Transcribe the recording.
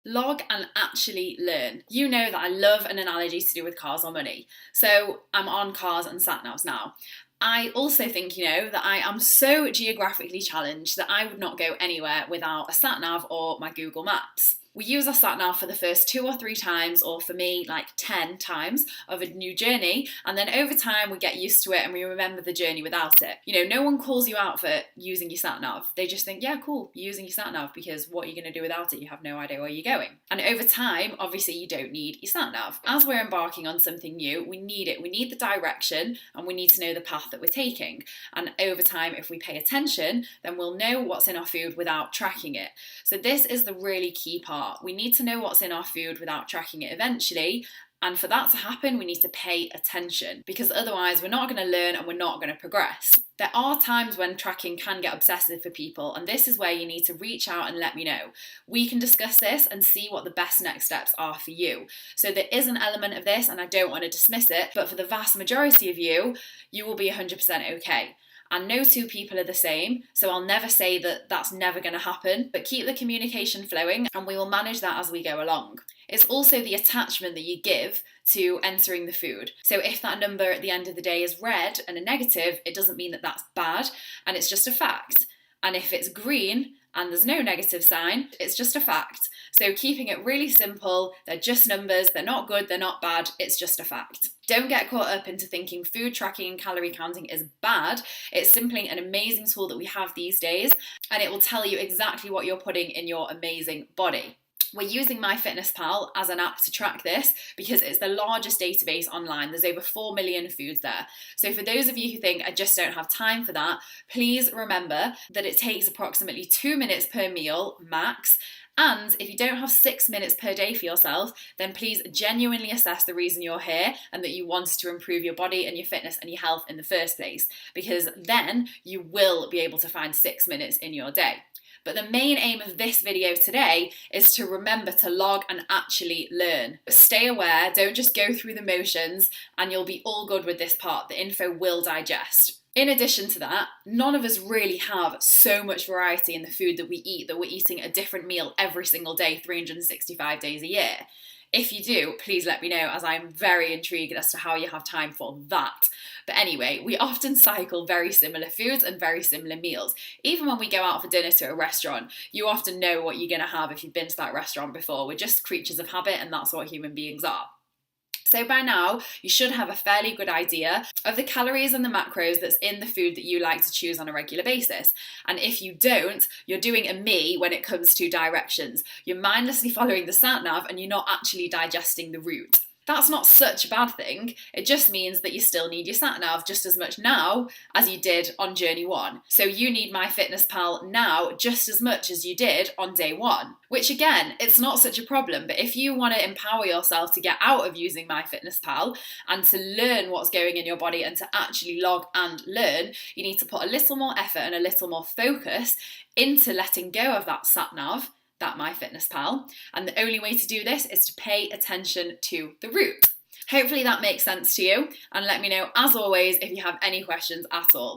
Log and actually learn. You know that I love an analogy to do with cars or money. So I'm on cars and sat navs now. I also think, that I am so geographically challenged that I would not go anywhere without a sat nav or my Google Maps. We use our sat nav for the first 2 or 3 times, or for me, like 10 times of a new journey. And then over time, we get used to it and we remember the journey without it. No one calls you out for using your sat nav. They just think, yeah, cool, you're using your sat nav, because what are you going to do without it? You have no idea where you're going. And over time, obviously, you don't need your sat nav. As we're embarking on something new, we need it. We need the direction and we need to know the path that we're taking. And over time, if we pay attention, then we'll know what's in our food without tracking it. So this is the really key part. We need to know what's in our food without tracking it eventually. And for that to happen, we need to pay attention, because otherwise we're not going to learn and we're not going to progress. There are times when tracking can get obsessive for people, and this is where you need to reach out and let me know. We can discuss this and see what the best next steps are for you. So there is an element of this, and I don't want to dismiss it, but for the vast majority of you, you will be 100% okay. And no two people are the same, so I'll never say that that's never going to happen, but keep the communication flowing and we will manage that as we go along. It's also the attachment that you give to entering the food. So if that number at the end of the day is red and a negative, it doesn't mean that that's bad, and it's just a fact. And if it's green and there's no negative sign, it's just a fact. So keeping it really simple, they're just numbers, they're not good, they're not bad, it's just a fact. Don't get caught up into thinking food tracking and calorie counting is bad. It's simply an amazing tool that we have these days, and it will tell you exactly what you're putting in your amazing body. We're using MyFitnessPal as an app to track this because it's the largest database online. There's over 4 million foods there. So for those of you who think I just don't have time for that, please remember that it takes approximately 2 minutes per meal max. And if you don't have 6 minutes per day for yourself, then please genuinely assess the reason you're here and that you wanted to improve your body and your fitness and your health in the first place, because then you will be able to find 6 minutes in your day. But the main aim of this video today is to remember to log and actually learn. Stay aware, don't just go through the motions, and you'll be all good with this part. The info will digest. In addition to that, none of us really have so much variety in the food that we eat, that we're eating a different meal every single day, 365 days a year. If you do, please let me know, as I'm very intrigued as to how you have time for that. But anyway, we often cycle very similar foods and very similar meals. Even when we go out for dinner to a restaurant, you often know what you're going to have if you've been to that restaurant before. We're just creatures of habit, and that's what human beings are. So by now, you should have a fairly good idea of the calories and the macros that's in the food that you like to choose on a regular basis. And if you don't, you're doing a me when it comes to directions. You're mindlessly following the sat nav and you're not actually digesting the route. That's not such a bad thing. It just means that you still need your sat nav just as much now as you did on journey 1. So you need MyFitnessPal now just as much as you did on day 1. Which again, it's not such a problem, but if you want to empower yourself to get out of using MyFitnessPal and to learn what's going in your body and to actually log and learn, you need to put a little more effort and a little more focus into letting go of that sat nav, that MyFitnessPal, and the only way to do this is to pay attention to the route. Hopefully that makes sense to you, and let me know, as always, if you have any questions at all.